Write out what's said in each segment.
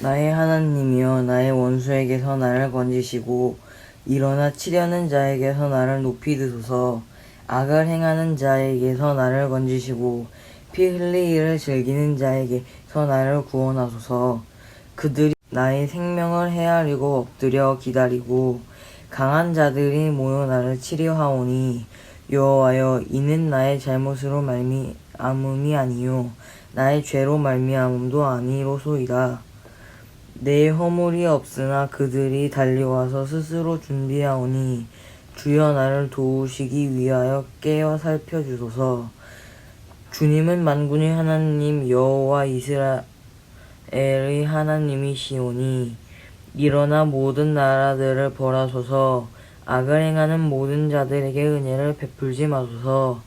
나의 하나님이여 나의 원수에게서 나를 건지시고 일어나 치려는 자에게서 나를 높이 드소서. 악을 행하는 자에게서 나를 건지시고 피 흘리기를 즐기는 자에게서 나를 구원하소서. 그들이 나의 생명을 헤아리고 엎드려 기다리고 강한 자들이 모여 나를 치려하오니 여호와여 이는 나의 잘못으로 말미암음이 아니요 나의 죄로 말미암음도 아니로소이다. 내 허물이 없으나 그들이 달려와서 스스로 준비하오니 주여 나를 도우시기 위하여 깨어 살펴주소서. 주님은 만군의 하나님 여호와 이스라엘의 하나님이시오니 일어나 모든 나라들을 벌하소서. 악을 행하는 모든 자들에게 은혜를 베풀지 마소서.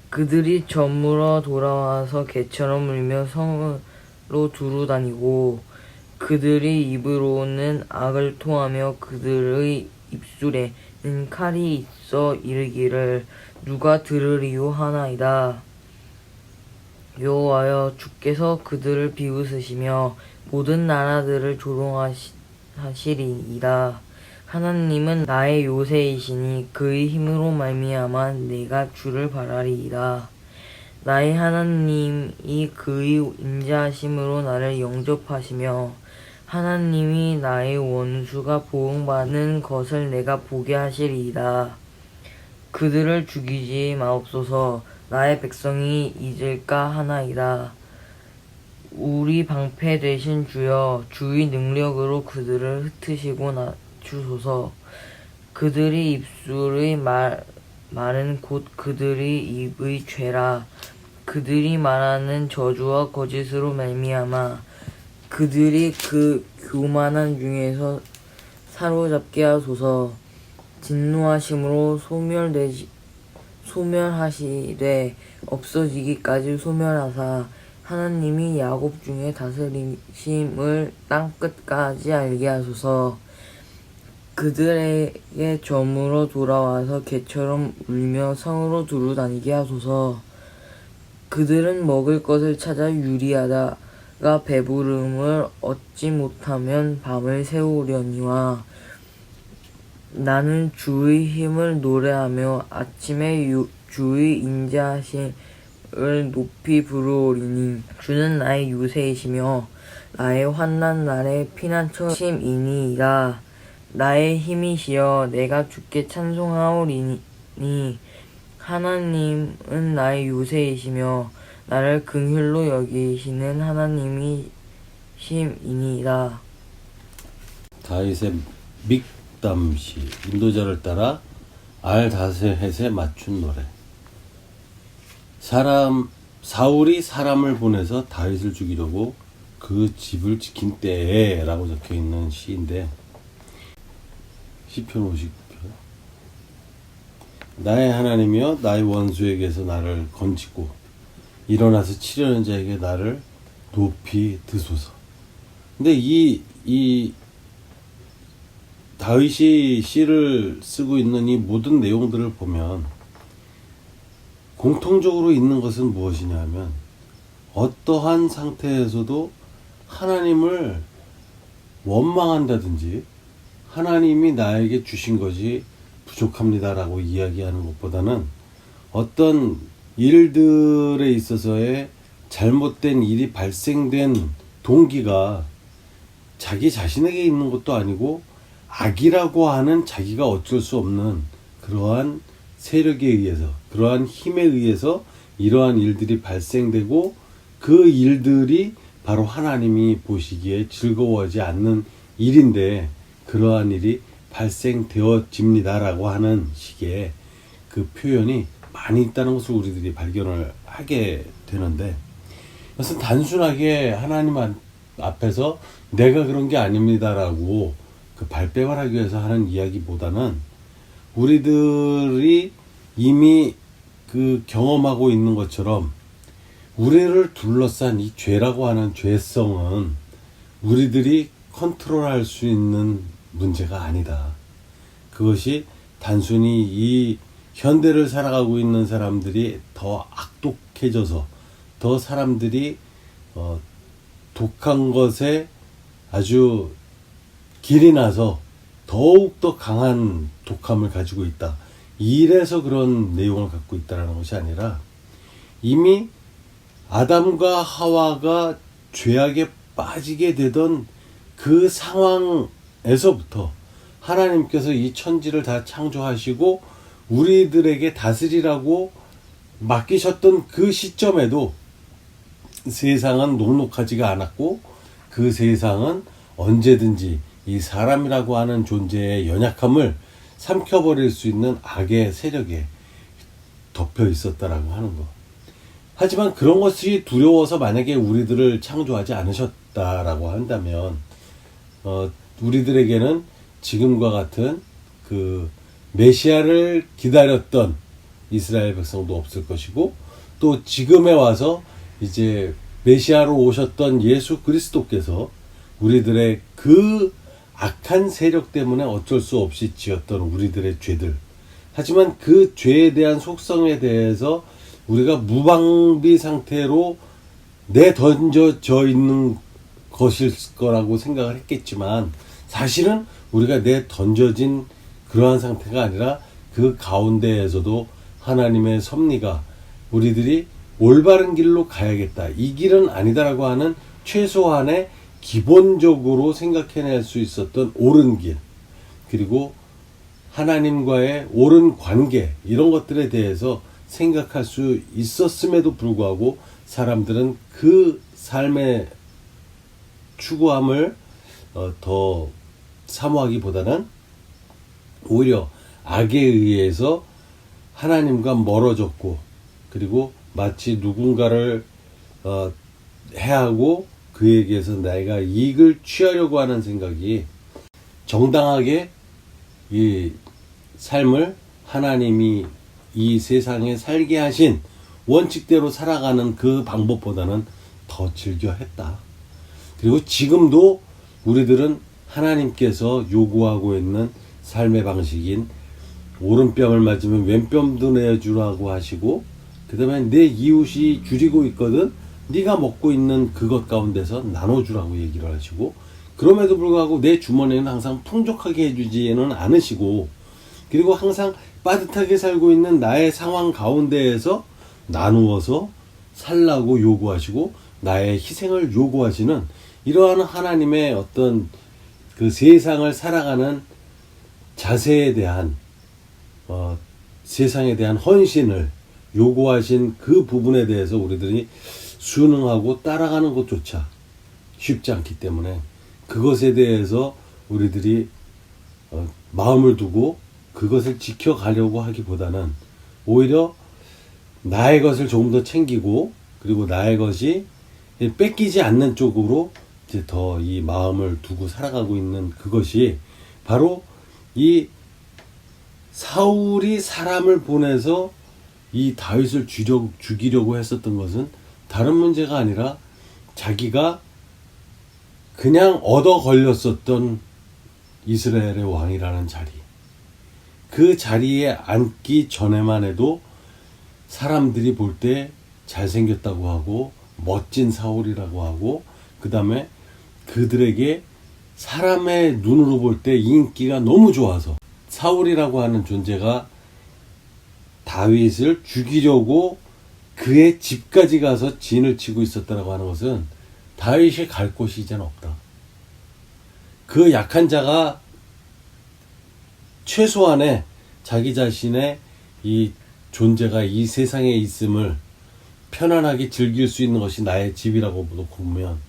그들이 저물어 돌아와서 개처럼 울며 성으로 두루 다니고 그들이 입으로는 악을 토하며 그들의 입술에는 칼이 있어 이르기를 누가 들으리요 하나이다. 여호와여 주께서 그들을 비웃으시며 모든 나라들을 조롱하시리이다. 하나님은 나의 요새이시니 그의 힘으로 말미암아 내가 주를 바라리이다. 나의 하나님이 그의 인자하심으로 나를 영접하시며 하나님이 나의 원수가 보응받는 것을 내가 보게 하시리이다. 그들을 죽이지 마옵소서. 나의 백성이 잊을까 하나이다. 우리 방패 되신 주여 주의 능력으로 그들을 흩으시고 낮추소서. 그들의 입술의 말은 곧 그들의 입의 죄라. 그들이 말하는 저주와 거짓으로 말미암아 그들이 그 교만한 중에서 사로잡게 하소서. 진노하심으로 소멸하시되 없어지기까지 소멸하사 하나님이 야곱 중에 다스리심을 땅끝까지 알게 하소서. 그들에게 저물어 돌아와서 개처럼 울며 성으로 두루 다니게 하소서. 그들은 먹을 것을 찾아 유리하다가 배부름을 얻지 못하면 밤을 새우려니와 나는 주의 힘을 노래하며 아침에 주의 인자하심을 높이 부르오리니 주는 나의 유세이시며 나의 환난 날의 피난처심이니이다. 나의 힘이시여 내가 주께 찬송하오리니 하나님은 나의 요새이시며 나를 긍휼로 여기시는 하나님이심이니이다. 다윗의 믹담시 인도자를 따라 알다셋에 맞춘 노래. 사울이 사람을 보내서 다윗을 죽이려고 그 집을 지킨 때에 라고 적혀있는 시인데 시편 59편. 나의 하나님이여 나의 원수에게서 나를 건지고 일어나서 치려는 자에게 나를 높이 드소서. 근데 이 다윗이 시를 쓰고 있는 이 모든 내용들을 보면 공통적으로 있는 것은 무엇이냐 하면 어떠한 상태에서도 하나님을 원망한다든지 하나님이 나에게 주신 것이 부족합니다라고 이야기하는 것보다는 어떤 일들에 있어서의 잘못된 일이 발생된 동기가 자기 자신에게 있는 것도 아니고 악이라고 하는 자기가 어쩔 수 없는 그러한 세력에 의해서, 그러한 힘에 의해서 이러한 일들이 발생되고 그 일들이 바로 하나님이 보시기에 즐거워하지 않는 일인데 그러한 일이 발생되어집니다라고 하는 식의 그 표현이 많이 있다는 것을 우리들이 발견을 하게 되는데, 그것은 단순하게 하나님 앞에서 내가 그런 게 아닙니다라고 그 발뺌을 하기 위해서 하는 이야기보다는 우리들이 이미 그 경험하고 있는 것처럼 우리를 둘러싼 이 죄라고 하는 죄성은 우리들이 컨트롤할 수 있는 문제가 아니다. 그것이 단순히 이 현대를 살아가고 있는 사람들이 더 악독해져서 더 사람들이 독한 것에 아주 길이 나서 더욱더 강한 독함을 가지고 있다. 이래서 그런 내용을 갖고 있다는 것이 아니라 이미 아담과 하와가 죄악에 빠지게 되던 그 상황에서부터 하나님께서 이 천지를 다 창조하시고 우리들에게 다스리라고 맡기셨던 그 시점에도 세상은 녹록하지가 않았고 그 세상은 언제든지 이 사람이라고 하는 존재의 연약함을 삼켜버릴 수 있는 악의 세력에 덮여 있었다라고 하는 것. 하지만 그런 것이 두려워서 만약에 우리들을 창조하지 않으셨다라고 한다면 우리들에게는 지금과 같은 그 메시아를 기다렸던 이스라엘 백성도 없을 것이고 또 지금에 와서 이제 메시아로 오셨던 예수 그리스도께서 우리들의 그 악한 세력 때문에 어쩔 수 없이 지었던 우리들의 죄들, 하지만 그 죄에 대한 속성에 대해서 우리가 무방비 상태로 내던져져 있는 것일 거라고 생각을 했겠지만 사실은 우리가 내던져진 그러한 상태가 아니라 그 가운데에서도 하나님의 섭리가 우리들이 올바른 길로 가야겠다, 이 길은 아니다라고 하는 최소한의 기본적으로 생각해낼 수 있었던 옳은 길, 그리고 하나님과의 옳은 관계, 이런 것들에 대해서 생각할 수 있었음에도 불구하고 사람들은 그 삶의 추구함을 더 사모하기보다는 오히려 악에 의해서 하나님과 멀어졌고, 그리고 마치 누군가를 해하고 그에게서 내가 이익을 취하려고 하는 생각이, 정당하게 이 삶을 하나님이 이 세상에 살게 하신 원칙대로 살아가는 그 방법보다는 더 즐겨 했다. 그리고 지금도 우리들은 하나님께서 요구하고 있는 삶의 방식인 오른뺨을 맞으면 왼뺨도 내주라고 하시고, 그 다음에 내 이웃이 줄이고 있거든 네가 먹고 있는 그것 가운데서 나눠주라고 얘기를 하시고, 그럼에도 불구하고 내 주머니는 항상 풍족하게 해주지는 않으시고, 그리고 항상 빠듯하게 살고 있는 나의 상황 가운데에서 나누어서 살라고 요구하시고 나의 희생을 요구하시는 이러한 하나님의 어떤 그 세상을 살아가는 자세에 대한 세상에 대한 헌신을 요구하신 그 부분에 대해서 우리들이 순응하고 따라가는 것조차 쉽지 않기 때문에 그것에 대해서 우리들이 마음을 두고 그것을 지켜가려고 하기보다는 오히려 나의 것을 조금 더 챙기고, 그리고 나의 것이 뺏기지 않는 쪽으로 이제 더 이 마음을 두고 살아가고 있는 그것이 바로 이 사울이 사람을 보내서 이 다윗을 죽이려고 했었던 것은 다른 문제가 아니라 자기가 그냥 얻어 걸렸었던 이스라엘의 왕이라는 자리, 그 자리에 앉기 전에만 해도 사람들이 볼 때 잘생겼다고 하고 멋진 사울이라고 하고, 그 다음에 그들에게 사람의 눈으로 볼 때 인기가 너무 좋아서 사울이라고 하는 존재가 다윗을 죽이려고 그의 집까지 가서 진을 치고 있었다고 하는 것은 다윗이 갈 곳이 이제는 없다. 그 약한 자가 최소한의 자기 자신의 이 존재가 이 세상에 있음을 편안하게 즐길 수 있는 것이 나의 집이라고 놓고 보면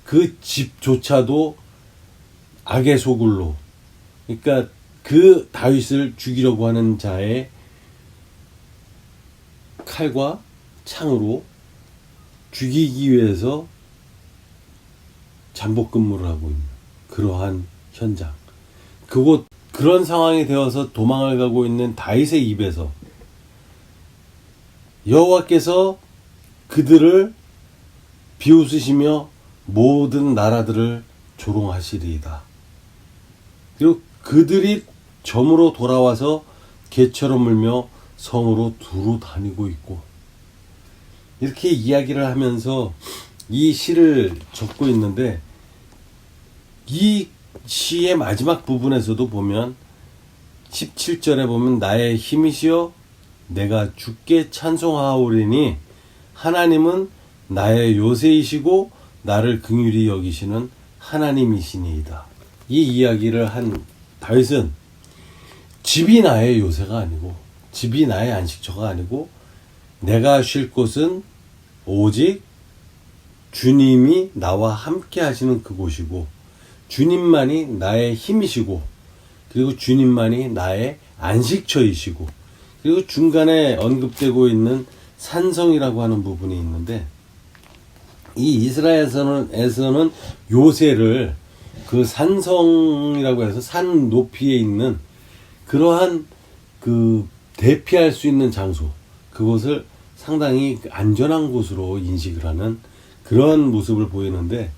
그 집조차도 악의 소굴로, 그러니까 그 다윗을 죽이려고 하는 자의 칼과 창으로 죽이기 위해서 잠복 근무를 하고 있는 그러한 현장, 그런 상황이 되어서 도망을 가고 있는 다윗의 입에서 여호와께서 그들을 비웃으시며 모든 나라들을 조롱하시리이다. 그리고 그들이 점으로 돌아와서 개처럼 물며 성으로 두루 다니고 있고, 이렇게 이야기를 하면서 이 시를 적고 있는데, 이 시의 마지막 부분에서도 보면 17절에 보면 나의 힘이시여 내가 주께 찬송하오리니 하나님은 나의 요새이시고 나를 긍휼히 여기시는 하나님이시니이다. 이 이야기를 한 다윗은 집이 나의 요새가 아니고 집이 나의 안식처가 아니고 내가 쉴 곳은 오직 주님이 나와 함께 하시는 그곳이고 주님만이 나의 힘이시고 그리고 주님만이 나의 안식처이시고 그리고 중간에 언급되고 있는 산성이라고 하는 부분이 있는데 이 이스라엘에서는 요새를 그 산성이라고 해서 산 높이에 있는 그러한 그 대피할 수 있는 장소 그곳을 상당히 안전한 곳으로 인식을 하는 그런 모습을 보이는데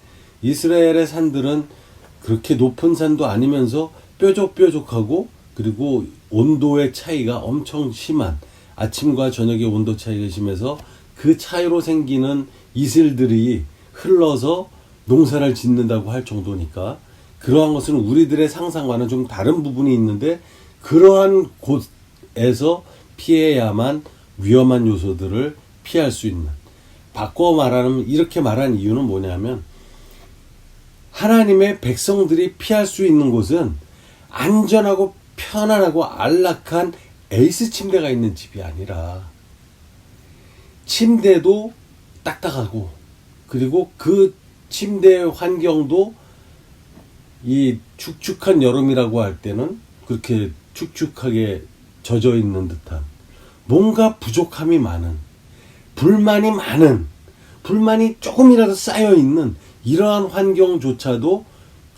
이스라엘의 산들은 그렇게 높은 산도 아니면서 뾰족뾰족하고 그리고 온도의 차이가 엄청 심한 아침과 저녁의 온도 차이가 심해서 그 차이로 생기는 이슬들이 흘러서 농사를 짓는다고 할 정도니까 그러한 것은 우리들의 상상과는 좀 다른 부분이 있는데 그러한 곳에서 피해야만 위험한 요소들을 피할 수 있는 바꿔 말하면 이렇게 말한 이유는 뭐냐면 하나님의 백성들이 피할 수 있는 곳은 안전하고 편안하고 안락한 에이스 침대가 있는 집이 아니라 침대도 딱딱하고 그리고 그 침대 환경도 이 축축한 여름이라고 할 때는 그렇게 축축하게 젖어 있는 듯한 뭔가 부족함이 많은 불만이 조금이라도 쌓여 있는 이러한 환경조차도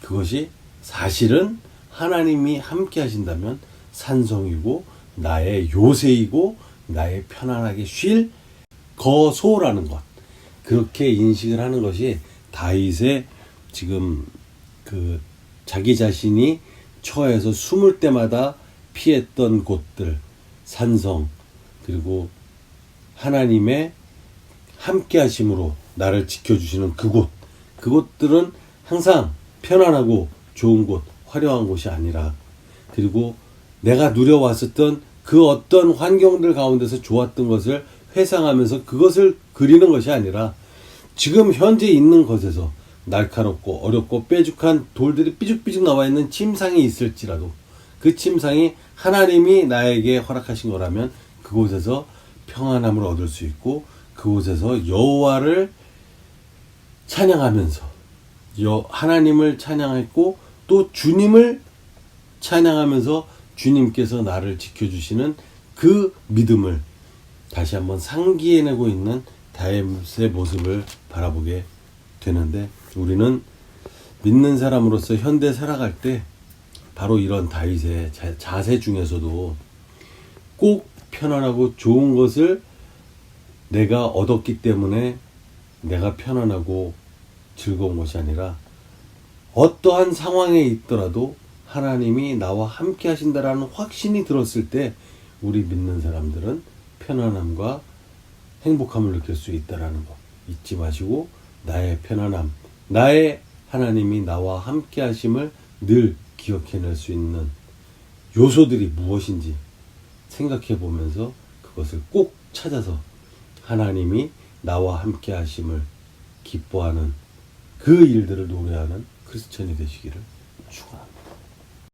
그것이 사실은 하나님이 함께 하신다면 산성이고 나의 요새이고 나의 편안하게 쉴 거소라는 것 그렇게 인식을 하는 것이 다윗의 지금 그 자기 자신이 처해서 숨을 때마다 피했던 곳들 산성 그리고 하나님의 함께 하심으로 나를 지켜주시는 그곳들은 항상 편안하고 좋은 곳 화려한 곳이 아니라 그리고 내가 누려왔었던 그 어떤 환경들 가운데서 좋았던 것을 회상하면서 그것을 그리는 것이 아니라 지금 현재 있는 것에서 날카롭고 어렵고 뾰족한 돌들이 삐죽삐죽 나와 있는 침상이 있을지라도 그 침상이 하나님이 나에게 허락하신 거라면 그곳에서 평안함을 얻을 수 있고 그곳에서 여호와를 찬양하면서 하나님을 찬양했고 또 주님을 찬양하면서 주님께서 나를 지켜주시는 그 믿음을 다시 한번 상기해내고 있는 다윗의 모습을 바라보게 되는데 우리는 믿는 사람으로서 현대 살아갈 때 바로 이런 다윗의 자세 중에서도 꼭 편안하고 좋은 것을 내가 얻었기 때문에 내가 편안하고 즐거운 것이 아니라 어떠한 상황에 있더라도 하나님이 나와 함께 하신다라는 확신이 들었을 때 우리 믿는 사람들은 편안함과 행복함을 느낄 수 있다라는 것 잊지 마시고 나의 편안함, 나의 하나님이 나와 함께 하심을 늘 기억해낼 수 있는 요소들이 무엇인지 생각해 보면서 그것을 꼭 찾아서 하나님이 나와 함께 하심을 기뻐하는 그 일들을 노래하는 크리스천이 되시기를 축원합니다.